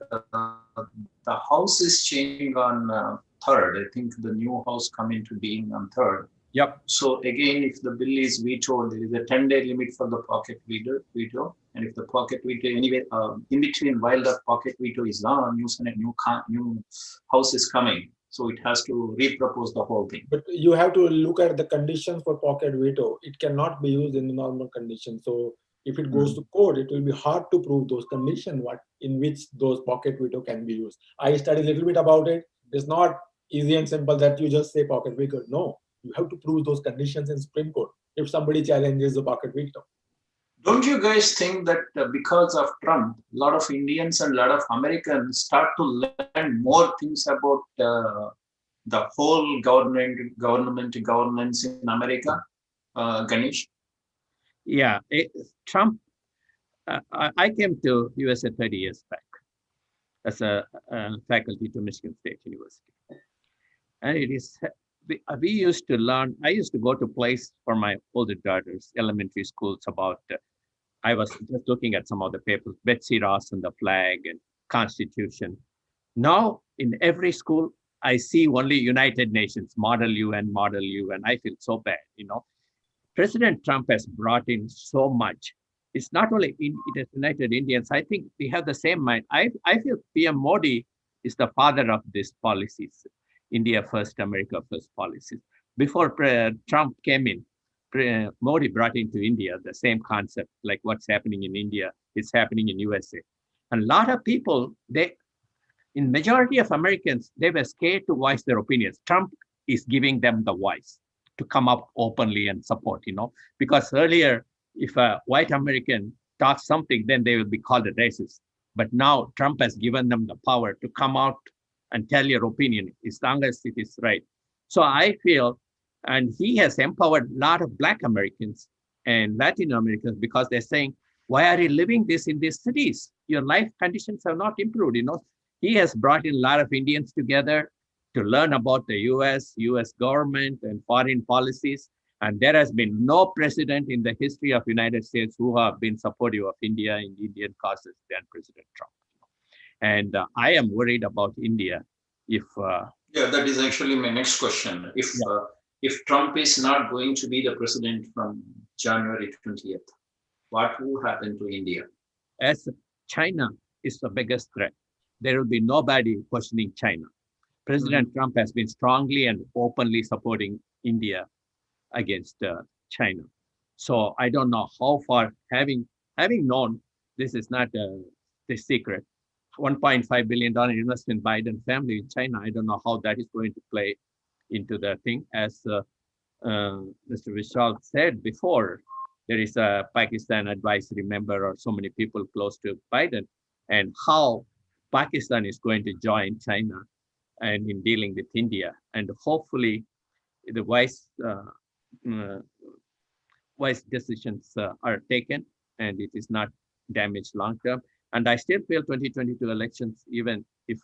the House is changing on 3rd. I think the new House come into being on 3rd. Yep. So again, if the bill is vetoed, there is a 10-day limit for the pocket veto. And if the pocket veto, anyway, in between, while the pocket veto is on, new House is coming. So it has to repropose the whole thing. But you have to look at the conditions for pocket veto. It cannot be used in the normal conditions. So if it goes to court, it will be hard to prove those conditions in which those pocket veto can be used. I studied a little bit about it. It's not easy and simple that you just say pocket veto. No, you have to prove those conditions in Supreme Court if somebody challenges the pocket veto. Don't you guys think that because of Trump, a lot of Indians and a lot of Americans start to learn more things about the whole government governance in America, Ganesh? Yeah, Trump. I came to USA 30 years back as a faculty to Michigan State University, and it is we used to learn. I used to go to place for my older daughters, elementary schools about. I was just looking at some of the papers, Betsy Ross and the flag and Constitution. Now, in every school, I see only United Nations, Model UN, Model UN. I feel so bad, President Trump has brought in so much. It's not only it has united Indians. I think we have the same mind. I feel PM Modi is the father of these policies, India first, America first policies. Before Trump came in, Modi brought into India the same concept, like what's happening in India is happening in USA. And a lot of people, in majority of Americans, they were scared to voice their opinions. Trump is giving them the voice to come up openly and support, because earlier, if a white American talks something, then they will be called a racist. But now Trump has given them the power to come out and tell your opinion as long as it is right. So I feel, and he has empowered a lot of Black Americans and Latino Americans because they're saying, why are you living this in these cities? Your life conditions have not improved. He has brought in a lot of Indians together to learn about the US government and foreign policies. And there has been no president in the history of United States who have been supportive of India and Indian causes than President Trump. And I am worried about India if... yeah, that is actually my next question. If Trump is not going to be the president from January 20th, what will happen to India? As China is the biggest threat, there will be nobody questioning China. President Trump has been strongly and openly supporting India against China. So I don't know how far, having known this is not the secret, $1.5 billion investment in Biden family in China, I don't know how that is going to play into the thing. As Mr. Vishal said before, there is a Pakistan advisory member or so many people close to Biden, and how Pakistan is going to join China and in dealing with India. And hopefully the wise decisions are taken and it is not damaged long term. And I still feel 2022 elections, even if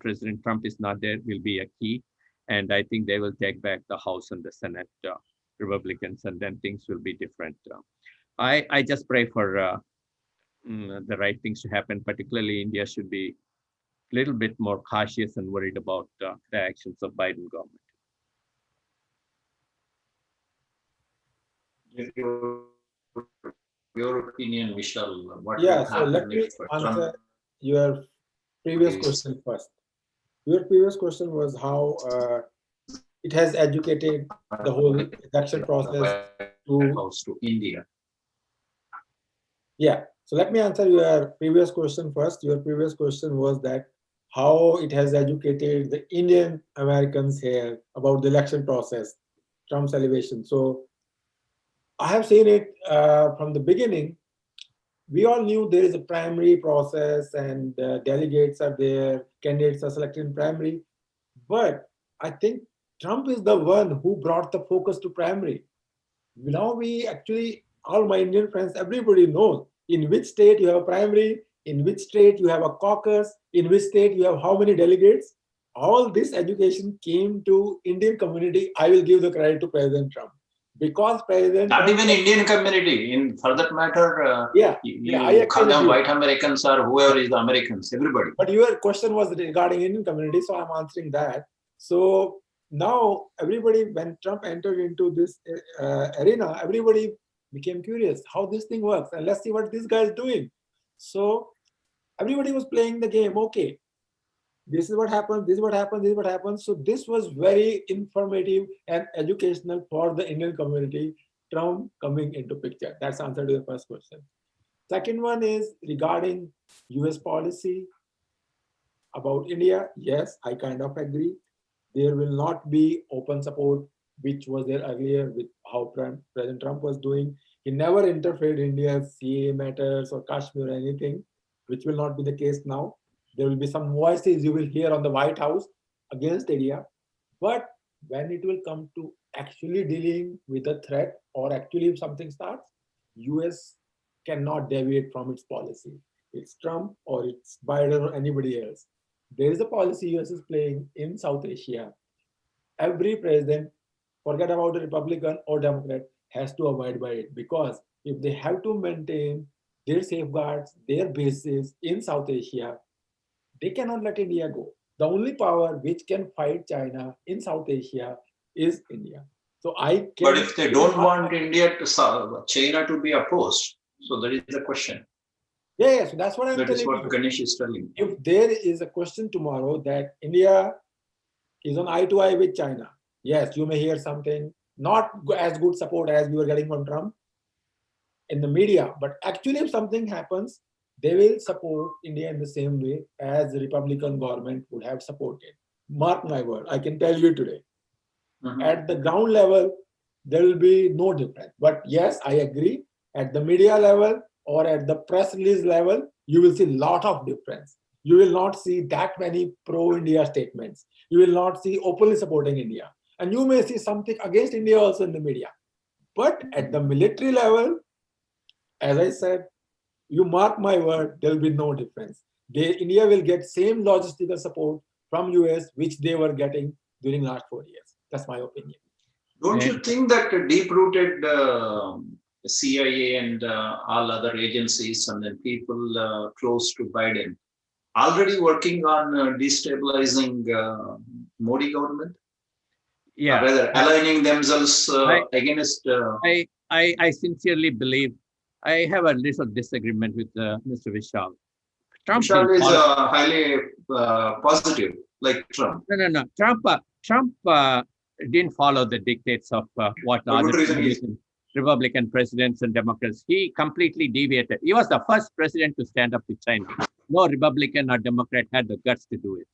President Trump is not there, will be a key. And I think they will take back the House and the Senate Republicans, and then things will be different. I just pray for the right things to happen. Particularly, India should be a little bit more cautious and worried about the actions of Biden government. Your opinion, Vishal, what Yeah, will so happen let me if answer Trump your previous is question first. Your previous question was how it has educated the whole election process to... House to India? Yeah, so let me answer your previous question first. Your previous question was that how it has educated the Indian Americans here about the election process, Trump's elevation. So I have seen it from the beginning. We all knew there is a primary process and delegates are there, candidates are selected in primary. But I think Trump is the one who brought the focus to primary. Now we actually, all my Indian friends, everybody knows in which state you have a primary, in which state you have a caucus, in which state you have how many delegates. All this education came to Indian community. I will give the credit to President Trump. Because President Not Trump, even Indian community. For that matter, I you agree call with them you. white Americans or whoever is the Americans, everybody. But your question was regarding Indian community, so I'm answering that. So now everybody, when Trump entered into this arena, everybody became curious how this thing works, and let's see what this guy is doing. So everybody was playing the game. Okay, this is what happens, this is what happens, this is what happens. So this was very informative and educational for the Indian community, Trump coming into picture. That's the answer to the first question. Second one is regarding US policy about India. Yes, I kind of agree. There will not be open support, which was there earlier with how President Trump was doing. He never interfered in India's CA matters or Kashmir or anything, which will not be the case now. There will be some voices you will hear on the White House against India. But when it will come to actually dealing with a threat or actually if something starts, US cannot deviate from its policy. It's Trump or it's Biden or anybody else. There is a policy US is playing in South Asia. Every president, forget about a Republican or Democrat, has to abide by it, because if they have to maintain their safeguards, their bases in South Asia, they cannot let India go. The only power which can fight China in South Asia is India. So I But can. if they don't want India to China to be opposed, so that is the question. Yeah, so that's what I'm That telling is what you. Ganesh is telling. If there is a question tomorrow that India is on eye to eye with China, yes, you may hear something, not as good support as we were getting from Trump in the media, but actually if something happens, they will support India in the same way as the Republican government would have supported. Mark my word, I can tell you today. At the ground level, there will be no difference. But yes, I agree, at the media level or at the press release level, you will see a lot of difference. You will not see that many pro-India statements. You will not see openly supporting India. And you may see something against India also in the media. But at the military level, as I said, you mark my word, there will be no difference. India will get same logistical support from US, which they were getting during last 4 years. That's my opinion. Don't you think that deep-rooted CIA and all other agencies and then people close to Biden already working on destabilizing Modi government? Yeah, Rather aligning themselves against. I sincerely believe. I have a little disagreement with Mr. Vishal. Trump Vishal didn't is follow. highly positive, like Trump. No. Trump didn't follow the dictates of what For other good reason. Republican presidents and Democrats. He completely deviated. He was the first president to stand up with China. No Republican or Democrat had the guts to do it.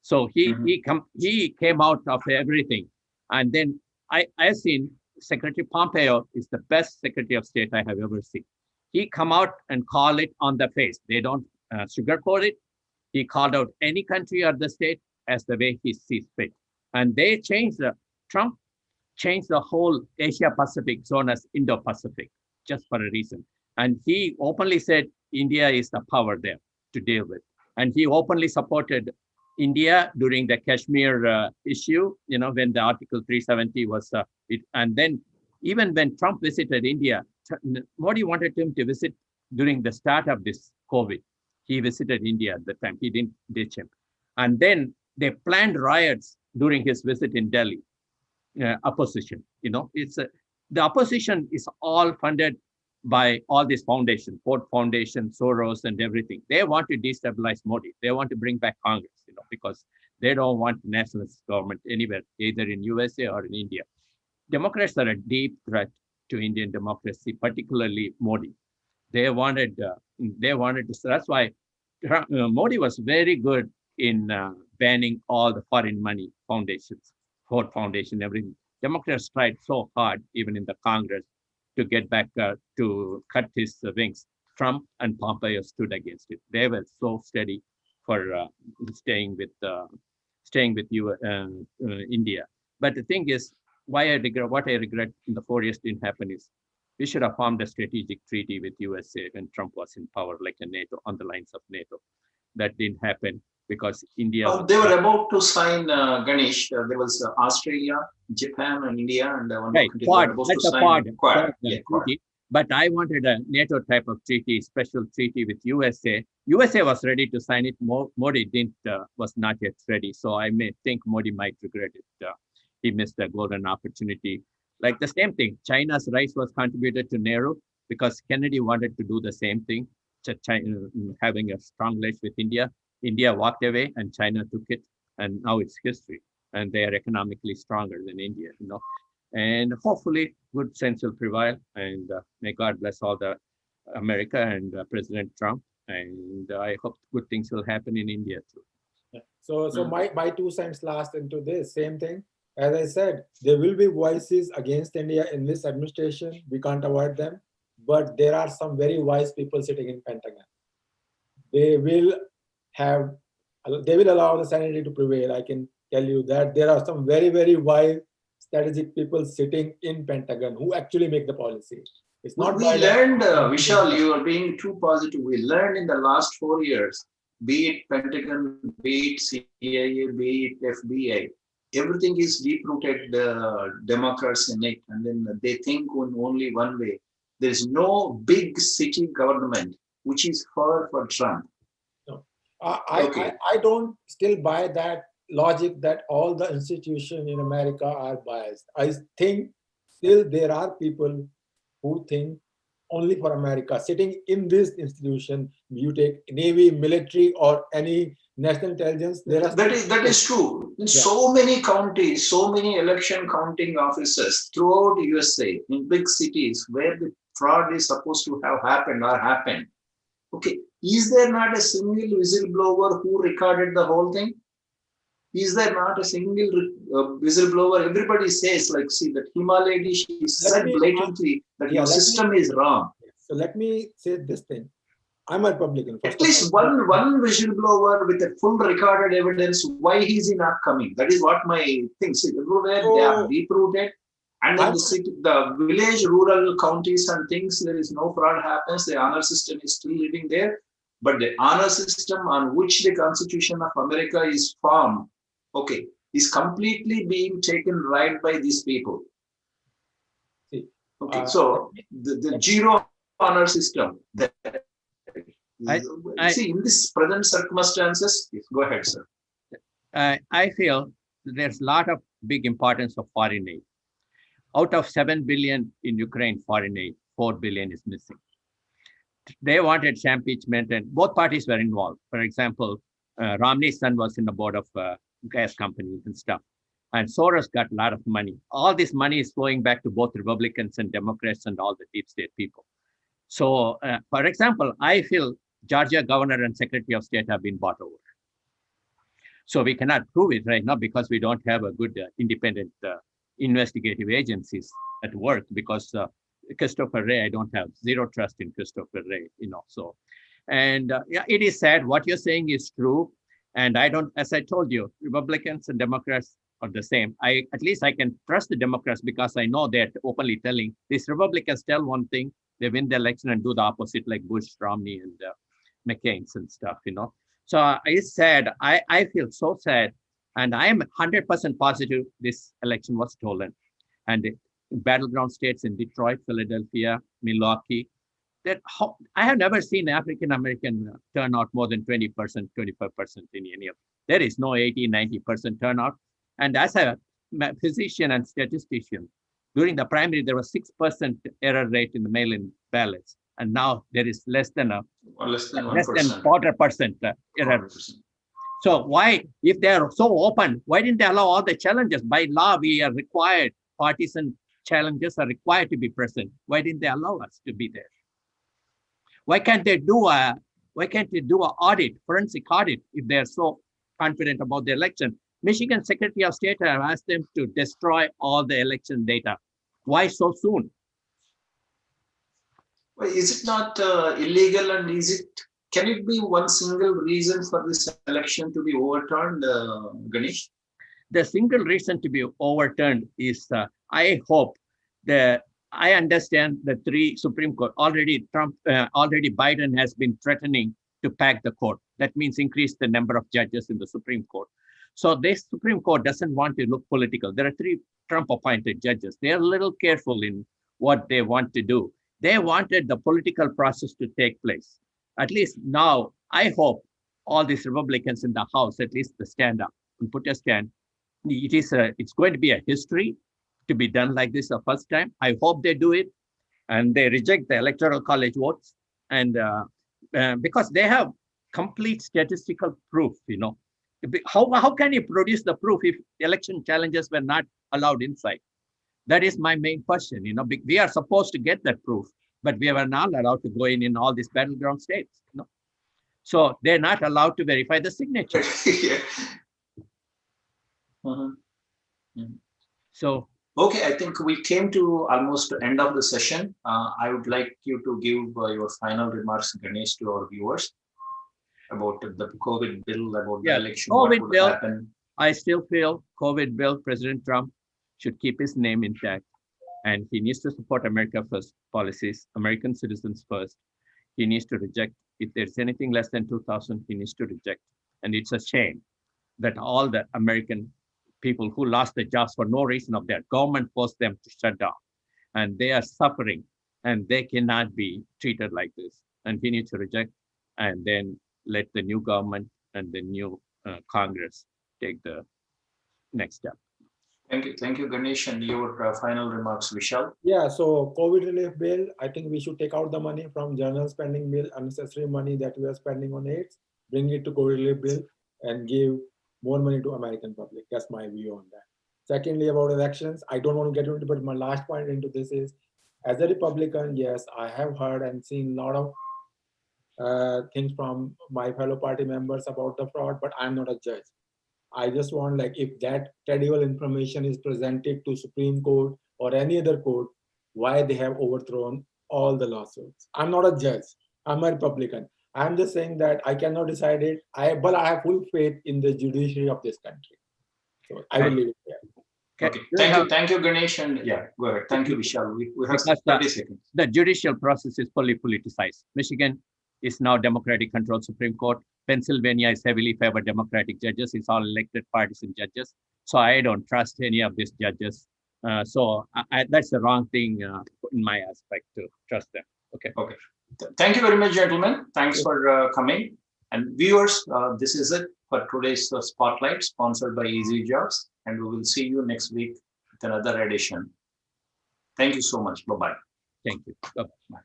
So he came out of everything, and then I seen Secretary Pompeo is the best Secretary of State I have ever seen. He come out and call it on the face. They don't sugarcoat it. He called out any country or the state as the way he sees fit, and they Trump changed the whole Asia Pacific zone as Indo Pacific just for a reason, and he openly said India is the power there to deal with, and he openly supported India during the Kashmir issue, when the Article 370 was, and then even when Trump visited India, Modi wanted him to visit during the start of this COVID. He visited India at the time. He didn't ditch him. And then they planned riots during his visit in Delhi, opposition. The opposition is all funded by all these foundations, Ford Foundation, Soros, and everything. They want to destabilize Modi. They want to bring back Congress, because they don't want nationalist government anywhere, either in USA or in India. Democrats are a deep threat to Indian democracy, particularly Modi. They wanted to. So that's why Modi was very good in banning all the foreign money foundations, Ford Foundation, everything. Democrats tried so hard, even in the Congress, to get back to cut his wings. Trump and Pompeo stood against it. They were so steady for staying with India. But the thing is, what I regret in the 4 years didn't happen is we should have formed a strategic treaty with USA when Trump was in power, like a NATO, on the lines of NATO. That didn't happen because India was. They were about to sign Ganesh. There was Australia, Japan, and India, and one Right, country Quad, were about that's to a sign Quad Quad. treaty. But I wanted a NATO type of treaty, special treaty with USA. USA was ready to sign it. Modi was not yet ready. So I may think Modi might regret it. He missed a golden opportunity. Like the same thing, China's rice was contributed to Nehru because Kennedy wanted to do the same thing, China, having a strong relationship with India. India walked away and China took it, and now it's history. And they are economically stronger than India, And hopefully, good sense will prevail. And may God bless all the America and President Trump. And I hope good things will happen in India too. So my 2 cents last into this same thing. As I said, there will be voices against India in this administration. We can't avoid them, but there are some very wise people sitting in Pentagon. They will have, they will allow the sanity to prevail. I can tell you that there are some very, very wise strategic people sitting in Pentagon who actually make the policy. It's not we learned, Vishal, you are being too positive. We learned in the last 4 years, be it Pentagon, be it CIA, be it FBI, everything is deep-rooted Democrats in it. And then they think in only one way. There is no big city government which is for Trump. No. I don't still buy that logic that all the institutions in America are biased. I think still there are people who think only for America. Sitting in this institution, you take Navy, military, or any national intelligence, there are that is true. In so many counties, so many election counting officers throughout USA, in big cities where the fraud is supposed to have happened or happened. Okay, is there not a single whistleblower who recorded the whole thing? Is there not a single whistleblower? Everybody says, like, see, that Hima lady, she said blatantly that your system is wrong. So let me say this thing. I'm a Republican. At least one whistleblower with a full recorded evidence, why is he not coming? That is what my thing is. Everywhere they are deep-rooted. And in the city, the village, rural counties and things, there is no fraud happens. The honor system is still living there. But the honor system on which the Constitution of America is formed, okay, is completely being taken right by these people. Okay, so the zero honor system. See, in this present circumstances, go ahead, sir. I feel there's a lot of big importance of foreign aid. Out of 7 billion in Ukraine foreign aid, 4 billion is missing. They wanted impeachment, and both parties were involved. For example, Romney's son was in the board of gas companies and stuff. And Soros got a lot of money. All this money is flowing back to both Republicans and Democrats and all the deep state people. So, for example, I feel Georgia governor and secretary of state have been bought over. So we cannot prove it right now because we don't have a good independent investigative agencies at work, because Christopher Wray, I don't have zero trust in Christopher Wray, so. And yeah, it is sad. What you're saying is true. And I don't, as I told you, Republicans and Democrats are the same. At least I can trust the Democrats because I know they're openly telling. These Republicans tell one thing, they win the election and do the opposite, like Bush, Romney, and McCain's and stuff, So it's sad. I feel so sad. And I am 100% positive this election was stolen. And battleground states in Detroit, Philadelphia, Milwaukee, I have never seen African-American turnout more than 20%, 25% in any of. There is no 80, 90% turnout. And as a physician and statistician, during the primary, there was 6% error rate in the mail-in ballots. And now there is less than 1% error. So why, if they are so open, why didn't they allow all the challenges? By law, we are required, partisan challenges are required to be present. Why didn't they allow us to be there? Why can't they do an audit, forensic audit, if they're so confident about the election? Michigan Secretary of State have asked them to destroy all the election data. Why so soon? Well, is it not illegal, and can it be one single reason for this election to be overturned, Ganesh? The single reason to be overturned is, I hope that I understand the 3 Supreme Court already. Already Biden has been threatening to pack the court. That means increase the number of judges in the Supreme Court. So this Supreme Court doesn't want to look political. There are 3 Trump-appointed judges. They're a little careful in what they want to do. They wanted the political process to take place. At least now, I hope all these Republicans in the House at least stand up and put a stand. It's going to be a history to be done like this the first time. I hope they do it, and they reject the Electoral College votes, and because they have complete statistical proof, How can you produce the proof if election challenges were not allowed inside? That is my main question. We are supposed to get that proof, but we were not allowed to go in all these battleground states. So they're not allowed to verify the signature. Yeah. Mhm. Mhm. So Okay, I think we came to almost the end of the session. I would like you to give your final remarks, Ganesh, to our viewers about the COVID bill, about the election, what COVID would bill. happen. I still feel COVID bill, President Trump should keep his name intact, and he needs to support America first policies, American citizens first. He needs to reject, if there's anything less than 2,000, he needs to reject. And it's a shame that all the American people who lost their jobs for no reason of their government forced them to shut down, and they are suffering, and they cannot be treated like this. And he needs to reject, and then let the new government and the new Congress take the next step. Thank you, Ganesh, and your final remarks, Vishal. Yeah, so COVID relief bill, I think we should take out the money from general spending bill, unnecessary money that we are spending on AIDS, bring it to COVID relief bill and give more money to American public. That's my view on that. Secondly, about elections, I don't want to get into it, but my last point into this is, as a Republican, yes, I have heard and seen a lot of things from my fellow party members about the fraud, but I'm not a judge. I just want, like, if that credible information is presented to Supreme Court or any other court, why they have overthrown all the lawsuits. I'm not a judge. I'm a Republican. I'm just saying that I cannot decide it. But I have full faith in the judiciary of this country. So I will leave it there. Okay, thank you, Ganesh, and yeah, go ahead. Thank you, Vishal. We have 30 seconds. The judicial process is fully politicized. Michigan is now Democratic controlled Supreme Court. Pennsylvania is heavily favored Democratic judges. It's all elected partisan judges. So I don't trust any of these judges. So that's the wrong thing in my aspect to trust them. Okay. Okay. Thank you very much, gentlemen. Thanks for coming. And viewers, this is it for today's Spotlight, sponsored by Easy Jobs. And we will see you next week with another edition. Thank you so much. Bye-bye. Thank you. Bye-bye.